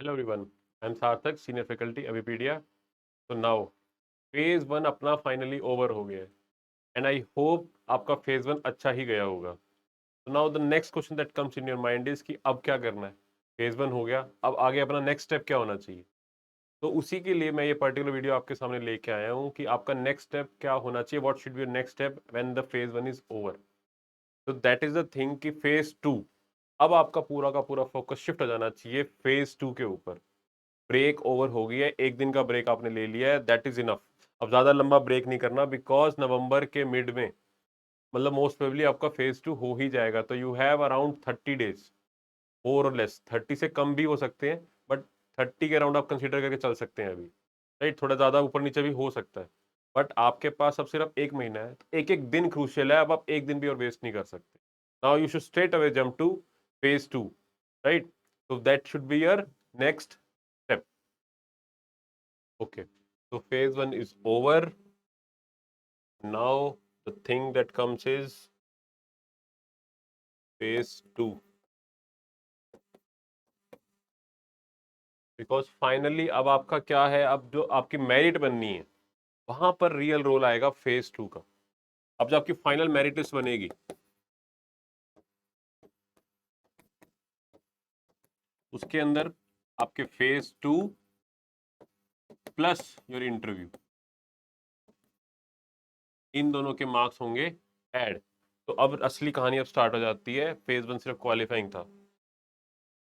Hello everyone, I am सार्थक, senior faculty अविपीडिया। तो now phase one अपना फाइनली ओवर हो गया है एंड आई होप आपका फेज वन अच्छा ही गया होगा। तो now the next question that comes in your mind is कि अब क्या करना है। फेज वन हो गया, अब आगे अपना नेक्स्ट स्टेप क्या होना चाहिए। तो उसी के लिए मैं ये पर्टिकुलर वीडियो आपके सामने लेके आया हूँ कि आपका नेक्स्ट स्टेप क्या होना चाहिए, what should be your next step when the phase one is over. तो दैट इज द थिंग कि फेज टू, अब आपका पूरा का पूरा फोकस शिफ्ट हो जाना चाहिए फेज टू के ऊपर। ब्रेक ओवर हो गई है, एक दिन का ब्रेक आपने ले लिया है, दैट इज इनफ। अब ज्यादा लंबा ब्रेक नहीं करना, बिकॉज नवंबर के मिड में, मतलब मोस्ट प्रोबेबली आपका फेज टू हो ही जाएगा। तो यू हैव अराउंड 30 डेज, मोर और लेस। 30 से कम भी हो सकते हैं, बट 30 के अराउंड आप कंसीडर करके चल सकते हैं अभी। राइट, थोड़ा ज्यादा ऊपर नीचे भी हो सकता है, बट आपके पास अब सिर्फ एक महीना है, तो एक एक दिन क्रूशियल है। अब आप एक दिन भी और वेस्ट नहीं कर सकते। Now you should straight away jump two phase two. Right, so that should be your next step. Okay, so phase one is over. Now the thing that comes is phase two. Because finally अब आपका क्या है, अब जो आपकी merit बननी है वहां पर रियल रोल आएगा फेज टू का। अब जो आपकी फाइनल मेरिट लिस्ट बनेगी, उसके अंदर आपके phase two plus your interview, इन दोनों के मार्क्स होंगे ऐड। तो अब असली कहानी अब स्टार्ट हो जाती है। फेज वन सिर्फ क्वालिफाइंग था,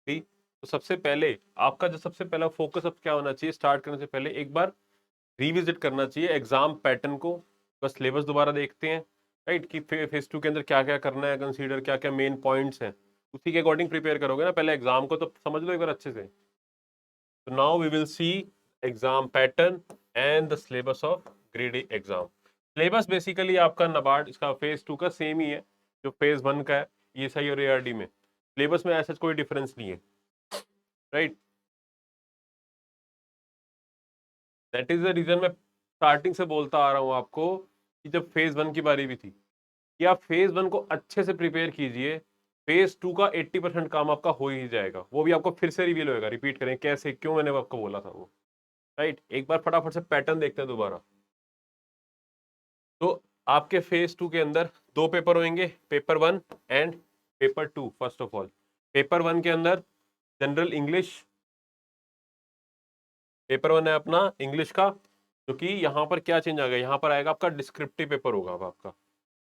ठीक। तो सबसे पहले आपका जो सबसे पहला फोकस अब क्या होना चाहिए, स्टार्ट करने से पहले एक बार रिविजिट करना चाहिए एग्जाम पैटर्न को। बस सिलेबस दोबारा देखते हैं, राइट, कि फेज टू के अंदर क्या क्या करना है, कंसीडर क्या क्या मेन पॉइंट्स हैं, उसी के अकॉर्डिंग प्रिपेयर करोगे ना। पहले एग्जाम को तो समझ लो एक बार अच्छे से। तो now we will see exam pattern and the syllabus of grade exam. Syllabus basically आपका नाबार्ड इसका फेज टू का सेम ही है जो फेज वन का है, ईएसआई और एआरडी में। सिलेबस में ऐसा कोई डिफरेंस नहीं है, right. That is the reason मैं स्टार्टिंग से बोलता आ रहा हूं आपको कि जब फेज वन की बारी भी थी कि आप फेज वन को अच्छे से प्रिपेयर कीजिए, फेज टू का 80% काम आपका हो ही जाएगा। वो भी आपको फिर से रिवील होएगा, रिपीट करें कैसे, क्यों, मैंने आपको बोला था वो। राइट, एक बार फटाफट से पैटर्न देखते हैं दोबारा। तो आपके फेज टू के अंदर दो पेपर होंगे, paper one and paper two. First of all, paper one के अंदर जनरल इंग्लिश, पेपर वन है अपना इंग्लिश का। क्योंकि यहाँ पर क्या चेंज आ गया, यहाँ पर आएगा आपका डिस्क्रिप्टिव पेपर होगा। अब आपका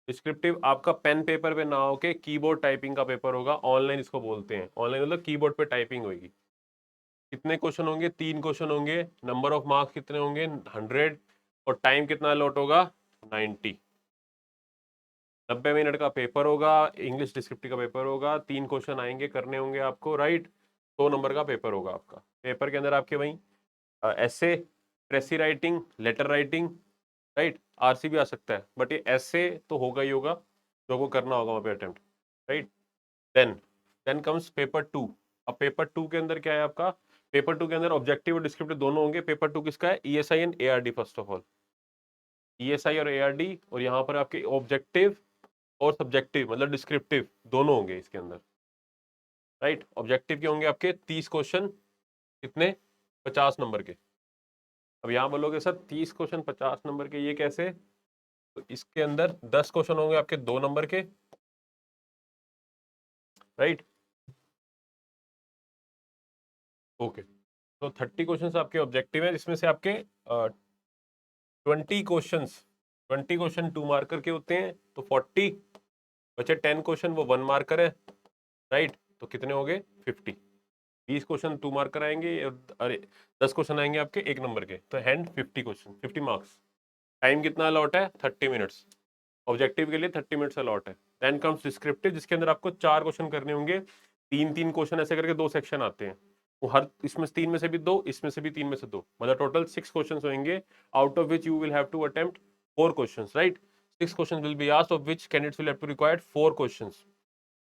डिस्क्रिप्टिव आपका पेन पेपर पे ना होके कीबोर्ड टाइपिंग का पेपर होगा। ऑनलाइन इसको बोलते हैं, ऑनलाइन मतलब कीबोर्ड पे टाइपिंग होगी। कितने क्वेश्चन होंगे, 3 क्वेश्चन होंगे। नंबर ऑफ मार्क्स कितने होंगे, 100। और टाइम कितना अलॉट होगा, 90। 90 मिनट का पेपर होगा, इंग्लिश डिस्क्रिप्टिव का पेपर होगा। 3 क्वेश्चन आएंगे, करने होंगे आपको, राइट। 100 नंबर का पेपर होगा आपका। पेपर के अंदर आपके वही ऐसे, precis writing, letter writing, right. RC भी आ सकता है, बट ये ऐसे तो होगा ही होगा जो को करना होगा वहाँ पे attempt, right. Then then comes paper two. अब पेपर टू के अंदर क्या है आपका, पेपर टू के अंदर ऑब्जेक्टिव और डिस्क्रिप्टिव दोनों होंगे। पेपर टू किसका है, ESI and ARD. First of all ESI और एआरडी, और यहाँ पर आपके ऑब्जेक्टिव और सब्जेक्टिव मतलब डिस्क्रिप्टिव दोनों होंगे इसके अंदर, राइट। ऑब्जेक्टिव के होंगे आपके 30 क्वेश्चन, कितने, 50 नंबर के। अब यहाँ बोलोगे सर 30 क्वेश्चन 50 नंबर के, ये कैसे। तो इसके अंदर 10 क्वेश्चन होंगे आपके 2 नंबर के, राइट। ओके, तो 30 क्वेश्चन आपके ऑब्जेक्टिव है, जिसमें से आपके 20 क्वेश्चन 2 मार्कर के होते हैं, तो 40 बचे। 10 क्वेश्चन वो 1 मार्कर है, राइट। तो कितने हो गए, 50। 20 क्वेश्चन 2 मार्कर आएंगे, अरे 10 क्वेश्चन आएंगे आपके 1 नंबर के, तो हैंड 50 क्वेश्चन, 50 मार्क्स। टाइम कितना अलॉट है, 30 मिनट्स। ऑब्जेक्टिव के लिए 30 मिनट्स अलॉट है। देन कम्स डिस्क्रिप्टिव, जिसके अंदर आपको 4 क्वेश्चन करने होंगे। 3 3 क्वेश्चन ऐसे करके 2 सेक्शन आते हैं। वो हर इसमें 3 में से भी 2, इसमें से भी 3 में से 2, मतलब टोटल 6 क्वेश्चन होंगे। Out of which you will have to attempt 4 question, right. 6 question will be asked, of which candidates will have to required 4 question.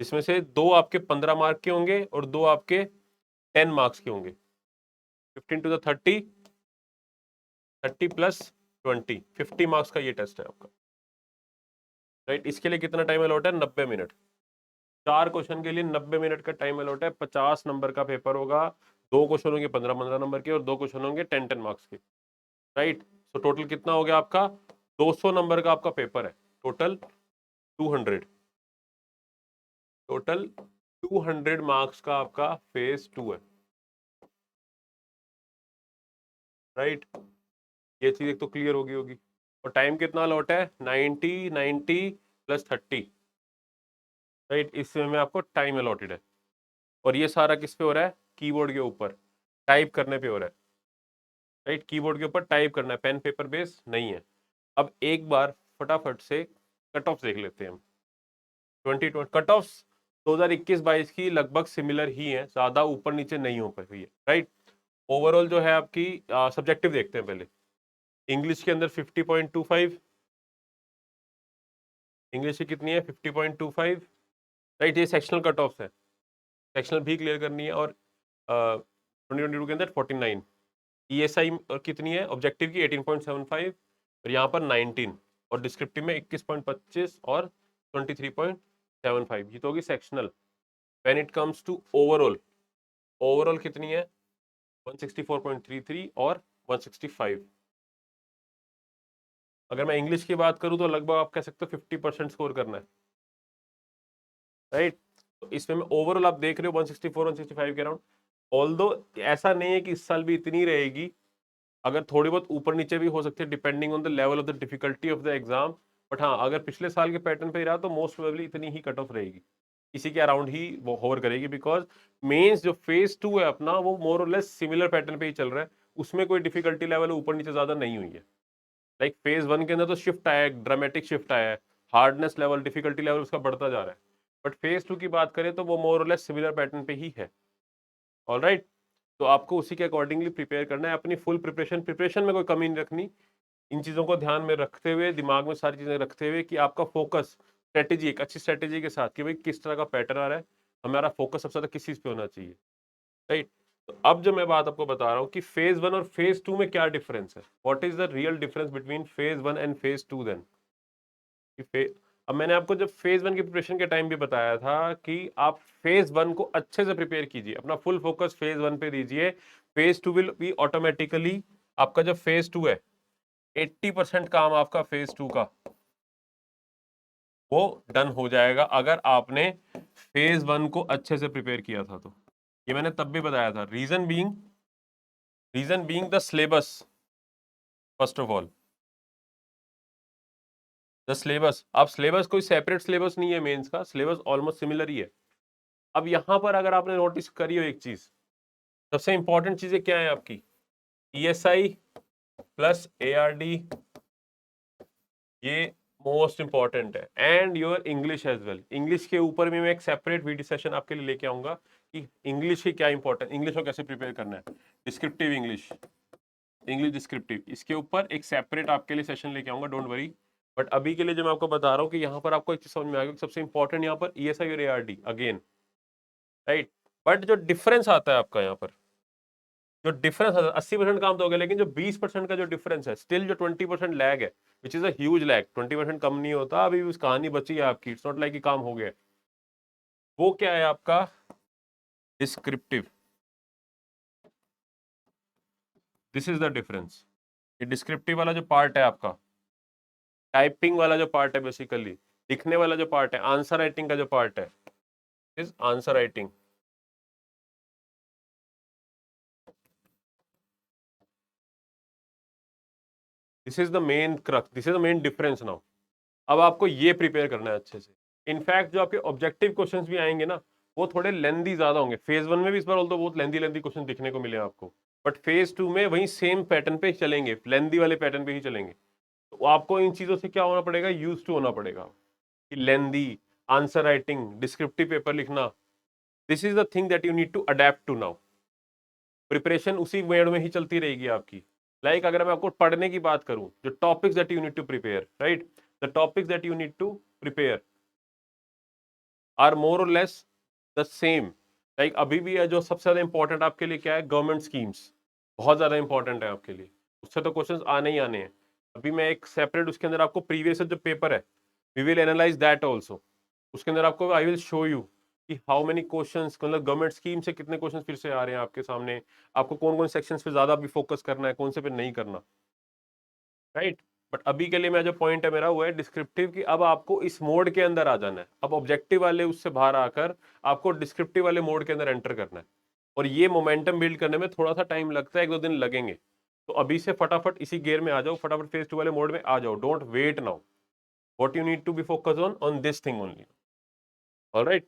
जिसमें से 2 आपके 15 मार्क के होंगे और 2 आपके 10 मार्क्स के होंगे। 15 टू द 30, 30 प्लस 20, 50 मार्क्स का ये टेस्ट है आपका, राइट। इसके लिए कितना टाइम अलॉट है, 90 मिनट। 4 क्वेश्चन के लिए 90 मिनट का टाइम अलॉट है। 50 नंबर का पेपर होगा, 2 क्वेश्चन होंगे 15-15 नंबर के और 2 क्वेश्चन होंगे 10-10 मार्क्स के, राइट। तो टोटल कितना हो गया आपका? 200 नंबर का आपका पेपर है, टोटल 200, टोटल 200 मार्क्स का आपका फेज 2 है, राइट। ये चीज एक तो क्लियर होगी। और टाइम कितना अलॉट है? 90 प्लस 30, राइट। इस समय में आपको टाइम अलॉटेड है। और ये सारा किस पे हो रहा है? कीबोर्ड के ऊपर टाइप करने पे हो रहा है, राइट। कीबोर्ड के ऊपर टाइप करना है, पेन पेपर बेस नहीं है। अब एक बार फटाफट से कट ऑफ देख लेते हैं हम। 2020 कट ऑफ 2021-22 की लगभग सिमिलर ही है, ज्यादा ऊपर नीचे नहीं हो पाई है, राइट। ओवरऑल जो है आपकी सब्जेक्टिव देखते हैं पहले। इंग्लिश के अंदर 50.25, इंग्लिश की कितनी है? 50.25, राइट। ये सेक्शनल कट ऑफ है, सेक्शनल भी क्लियर करनी है। और 2022 के अंदर 49, ESI और कितनी है? ऑब्जेक्टिव की 18.75 और यहाँ पर 19, और डिस्क्रिप्टिव में 21.25 और 23.75। ये तो होगी sectional. When it comes to overall, overall कितनी है? 164.33 और 165। अगर मैं इंग्लिश की बात करूं तो लगभग आप कह सकते हो 50% स्कोर करना है, राइट। तो इसमें ओवरऑल आप देख रहे हो 164 165 के अराउंड। ऑल्दो ऐसा नहीं है कि इस साल भी इतनी रहेगी, अगर थोड़ी बहुत ऊपर नीचे भी हो सकती है depending on the level of the difficulty of the exam. But हाँ, अगर पिछले साल के पैटर्न पे ही रहा तो मोस्ट प्रोबेबली इतनी ही कट ऑफ रहेगी, इसी के अराउंड ही वो होवर करेगी। बिकॉज मेंस जो फेज 2 है अपना, वो मोर और लेस सिमिलर पैटर्न पे ही चल रहा है, उसमें कोई डिफिकल्टी लेवल ऊपर नीचे ज्यादा नहीं हुई है। लाइक फेज 1 के अंदर तो शिफ्ट आया है, ड्रामेटिक शिफ्ट आया है, हार्डनेस लेवल डिफिकल्टी लेवल उसका बढ़ता जा रहा है। बट फेज 2 की बात करें तो वो मोर और लेस सिमिलर पैटर्न पे ही है, ऑलराइट। तो आपको उसी के अकॉर्डिंगली प्रिपेयर करना है, अपनी फुल प्रिपरेशन में कोई कमी नहीं रखनी। इन चीज़ों को ध्यान में रखते हुए, दिमाग में सारी चीज़ें रखते हुए कि आपका फोकस स्ट्रेटेजी, एक अच्छी स्ट्रेटेजी के साथ कि भाई किस तरह का पैटर्न आ रहा है, हमारा फोकस सबसे ज़्यादा किस चीज़ पे होना चाहिए, राइट। तो अब जो मैं बात आपको बता रहा हूँ कि फेज 1 और फेज 2 में क्या डिफरेंस है, what is the real difference between phase 1 and phase 2 then. अब मैंने आपको जब फेज 1 की प्रिपरेशन के टाइम भी बताया था कि आप फेज 1 को अच्छे से प्रिपेयर कीजिए, अपना फुल फोकस फेज 1 पे दीजिए। फेज 2 विल बी ऑटोमेटिकली, आपका जब फेज 2 है 80% काम आपका फेज 2 का वो डन हो जाएगा, अगर आपने फेज 1 को अच्छे से प्रिपेयर किया था तो। ये मैंने तब भी बताया था। Reason being the syllabus, first of all the syllabus. आप सिलेबस कोई सेपरेट सिलेबस नहीं है, मेंस का सिलेबस ऑलमोस्ट सिमिलर ही है। अब यहां पर अगर आपने नोटिस करी हो एक चीज, सबसे इंपॉर्टेंट चीजें क्या है आपकी? ESI प्लस ARD, ये मोस्ट इंपॉर्टेंट है। And your English as well. English के ऊपर भी मैं एक सेपरेट वीडियो सेशन आपके लिए लेके आऊंगा कि इंग्लिश की क्या इंपॉर्टेंट, इंग्लिश को कैसे प्रिपेयर करना है, डिस्क्रिप्टिव इंग्लिश, इंग्लिश डिस्क्रिप्टिव, इसके ऊपर एक सेपरेट आपके लिए सेशन लेके आऊंगा, डोंट वरी। बट अभी के लिए जो मैं आपको बता रहा हूँ कि यहाँ पर आपको एक चीज समझ में आ गई, सबसे इंपॉर्टेंट यहाँ पर ESI और ARD अगेन, राइट। बट जो डिफरेंस आता है आपका यहाँ पर, जो डिफरेंस 80% काम तो हो गया, लेकिन जो 20% का जो डिफरेंस है, स्टिल जो 20% लैग है, which is a huge lag, 20% कम नहीं होता, अभी उस कहानी बची है आपकी, इट्स नॉट लाइक कि काम हो गया। वो क्या है आपका? Descriptive. This is the difference. ये डिस्क्रिप्टिव वाला जो पार्ट है आपका, टाइपिंग वाला जो पार्ट है, बेसिकली लिखने वाला जो पार्ट है, आंसर राइटिंग का जो पार्ट है, is answer writing. This is the main crux, this is the main difference now. अब आपको ये प्रिपेयर करना है अच्छे से। इनफैक्ट जो आपके ऑब्जेक्टिव क्वेश्चंस भी आएंगे ना, वो थोड़े लेंदी ज्यादा होंगे। फेज 1 में भी इस बार तो बहुत लेंदी लेंदी क्वेश्चन दिखने को मिले आपको, बट फेज 2 में वही सेम पैटर्न पे चलेंगे, लेंदी वाले पैटर्न पे ही चलेंगे। तो आपको इन चीजों से क्या होना पड़ेगा? यूज टू होना पड़ेगा कि lengthy answer writing, descriptive paper लिखना, this is the thing that you need to adapt to now. Preparation उसी वेड में ही चलती रहेगी आपकी। लाइक अगर मैं आपको पढ़ने की बात करूं, जो topics that you need to prepare, right, the topics that you need to prepare are more और लेस द सेम। लाइक अभी भी है, जो सबसे ज्यादा इंपॉर्टेंट आपके लिए क्या है? गवर्नमेंट स्कीम्स बहुत ज्यादा इंपॉर्टेंट है आपके लिए, उससे तो क्वेश्चंस आने ही आने हैं। अभी मैं एक सेपरेट उसके अंदर आपको प्रीवियस जो पेपर है, we will analyse that also. उसके अंदर आपको आई विल शो यू कि हाउ मेनी क्वेश्चंस, मतलब गवर्नमेंट स्कीम से कितने क्वेश्चंस फिर से आ रहे हैं आपके सामने, आपको कौन कौन सेक्शंस पे ज्यादा भी फोकस करना है, कौन से पे नहीं करना, राइट। बट अभी के लिए मैं जो पॉइंट है मेरा वो है डिस्क्रिप्टिव कि अब आपको इस मोड के अंदर आ जाना है, अब ऑब्जेक्टिव वाले उससे बाहर आकर आपको डिस्क्रिप्टिव वाले मोड के अंदर एंटर करना है। और ये मोमेंटम बिल्ड करने में थोड़ा सा टाइम लगता है, 1-2 दिन लगेंगे। तो अभी से फटाफट इसी गियर में आ जाओ, फटाफट फेज 2 वाले मोड में आ जाओ, don't wait now. What you need to be focus on this thing only. Alright,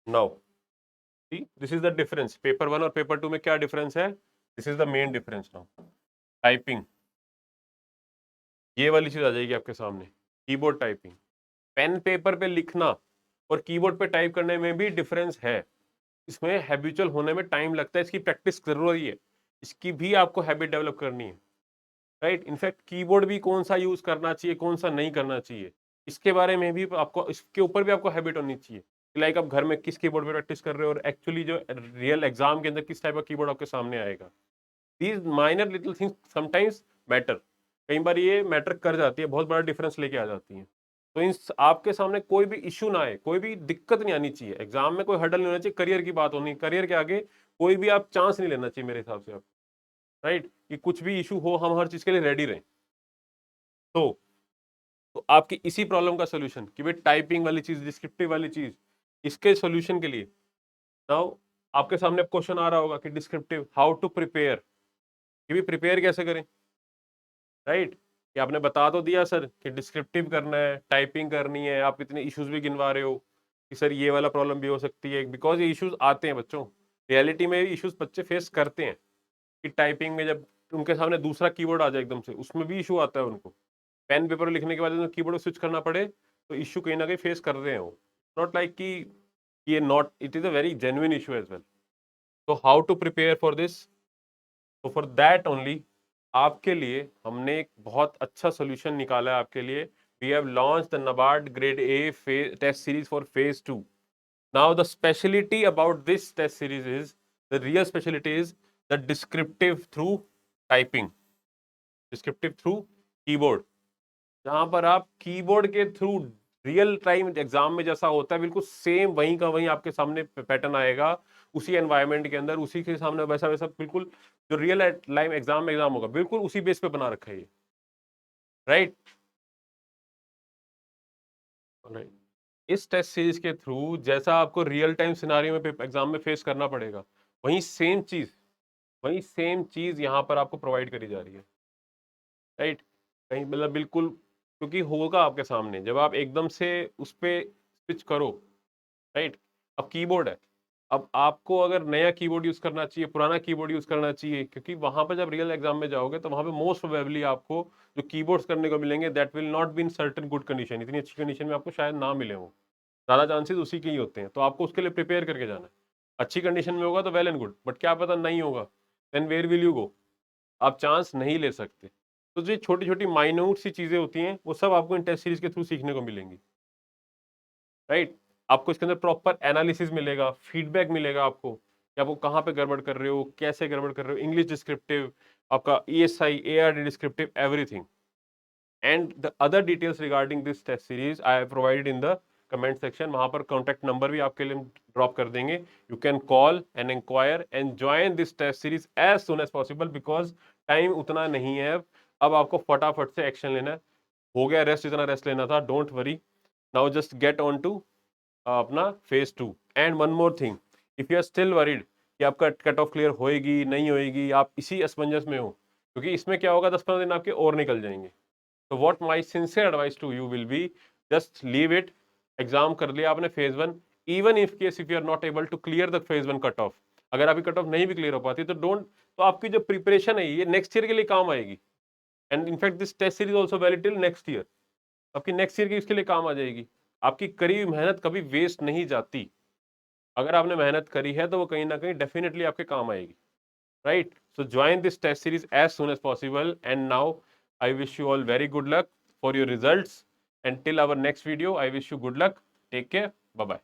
now see this is the difference paper 1 और पेपर 2 में। क्या डिफरेंस है? This is the main difference now. Typing, ये वाली चीज आ जाएगी आपके सामने, कीबोर्ड टाइपिंग। पेन पेपर पे लिखना और कीबोर्ड पे टाइप करने में भी डिफरेंस है। इसमें हैबिचुअल होने में टाइम लगता है, इसकी प्रैक्टिस जरूरी है, इसकी भी आपको हैबिट डेवलप करनी है, राइट। इनफैक्ट कीबोर्ड भी कौन सा यूज करना चाहिए, कौन सा नहीं करना चाहिए, इसके बारे में भी आपको, इसके ऊपर भी आपको हैबिट होनी चाहिए। लाइक आप घर में किस कीबोर्ड पे प्रैक्टिस कर रहे हो और एक्चुअली जो रियल एग्जाम के अंदर किस टाइप का कीबोर्ड आपके सामने आएगा। These minor little things sometimes matter, कई बार ये मैटर कर जाती है, बहुत बड़ा डिफरेंस लेके आ जाती है। तो इन आपके सामने कोई भी इशू ना आए, कोई भी दिक्कत नहीं आनी चाहिए, एग्जाम में कोई हर्डल नहीं होना चाहिए, करियर की बात होनी, करियर के आगे कोई भी आप चांस नहीं लेना चाहिए मेरे हिसाब से आप, राइट। कि कुछ भी इशू हो हम हर चीज के लिए रेडी रहें। तो आपकी इसी प्रॉब्लम का सोल्यूशन कि भाई टाइपिंग वाली चीज, डिस्क्रिप्टिव वाली चीज, इसके सोल्यूशन के लिए नाउ आपके सामने क्वेश्चन आ रहा होगा कि डिस्क्रिप्टिव हाउ टू प्रिपेयर, कि भी प्रिपेयर कैसे करें, राइट। कि आपने बता तो दिया सर कि डिस्क्रिप्टिव करना है, टाइपिंग करनी है, आप इतने इश्यूज भी गिनवा रहे हो कि सर ये वाला प्रॉब्लम भी हो सकती है, बिकॉज ये इश्यूज आते हैं बच्चों, रियलिटी में इश्यूज बच्चे फेस करते हैं कि टाइपिंग में जब उनके सामने दूसरा कीबोर्ड आ जाए एकदम से, उसमें भी इशू आता है उनको। पेन पेपर लिखने के बाद कीबोर्ड स्विच करना पड़े तो इश्यू कहीं ना कहीं फेस कर रहे हैं वो। नॉट लाइक कि ये not, it is a very genuine issue as well. तो how to prepare for this, तो फॉर दैट ओनली आपके लिए हमने एक बहुत अच्छा सोल्यूशन निकाला है आपके लिए। We have launch the NABARD grade A test series for phase 2। Now the speciality about this test series is, the real speciality is the descriptive through typing, descriptive through keyboard, जहां पर आप keyboard के through real time exam में जैसा होता है बिल्कुल same वहीं का वहीं आपके सामने पैटर्न आएगा, उसी एनवायरनमेंट के अंदर, उसी के सामने वैसा वैसा बिल्कुल जो रियल लाइम एग्जाम में एग्जाम होगा बिल्कुल उसी बेस पे बना रखा है ये, राइट। राइट, इस टेस्ट सीरीज के थ्रू जैसा आपको रियल टाइम सिनारियो में एग्जाम में फेस करना पड़ेगा, वही सेम चीज, वही सेम चीज यहाँ पर आपको प्रोवाइड करी जा रही है, राइट। कहीं मतलब बिल्कुल, क्योंकि होगा आपके सामने जब आप एकदम से उस पे स्विच करो, राइट। अब कीबोर्ड है, अब आपको अगर नया कीबोर्ड यूज करना चाहिए, पुराना कीबोर्ड यूज करना चाहिए, क्योंकि वहां पर जब रियल एग्जाम में जाओगे तो वहां पे मोस्ट प्रोबेबली आपको जो कीबोर्ड्स करने को मिलेंगे that will not be in certain good condition, इतनी अच्छी कंडीशन में आपको शायद ना मिले हो, ज्यादा चांसेस उसी के ही होते हैं। तो आपको उसके लिए प्रिपेयर करके जाना है। अच्छी कंडीशन में होगा तो वेल एंड गुड, बट क्या पता नहीं होगा, then where will you go, आप चांस नहीं ले सकते। तो जो छोटी छोटी माइन्यूट सी चीजें होती हैं वो सब आपको इन टेस्ट सीरीज के थ्रू सीखने को मिलेंगी, राइट। आपको इसके अंदर प्रॉपर एनालिसिस मिलेगा, फीडबैक मिलेगा आपको कि आपको कहाँ पे गड़बड़ कर रहे हो, कैसे गड़बड़ कर रहे हो, इंग्लिश डिस्क्रिप्टिव, आपका ESI ARD descriptive, everything. And the other details regarding this test series I have provided in the comment section, वहां पर कॉन्टैक्ट नंबर भी आपके लिए ड्रॉप कर देंगे। You can call and enquire and join this test series as soon as possible, because time उतना नहीं है अब आपको फटाफट से एक्शन लेना है। हो गया रेस्ट, जितना रेस्ट लेना था, don't worry, now just get on to अपना phase 2। And one more thing, if you are still worried कि आपका कट ऑफ क्लियर होएगी नहीं होएगी, आप इसी असमंजस में हो, क्योंकि इसमें क्या होगा 10-15 दिन आपके और निकल जाएंगे। तो what my sincere advice to you will be, just leave it. Exam कर लिया आपने phase 1, even if case if you are not able to clear the phase 1 cut off, अगर आपकी कट ऑफ नहीं भी क्लियर हो पाती तो डोंट, तो आपकी जो प्रिपरेशन है ये नेक्स्ट ईयर के लिए काम आएगी। And in fact this test series also valid till next year, आपकी नेक्स्ट ईयर की इसके लिए काम आ जाएगी। आपकी करी हुई मेहनत कभी वेस्ट नहीं जाती, अगर आपने मेहनत करी है तो वो कहीं ना कहीं डेफिनेटली आपके काम आएगी, right. So join this test series as soon as possible, and now I wish you all very good luck for your results. Until our next video, I wish you good luck. Take care. Bye bye.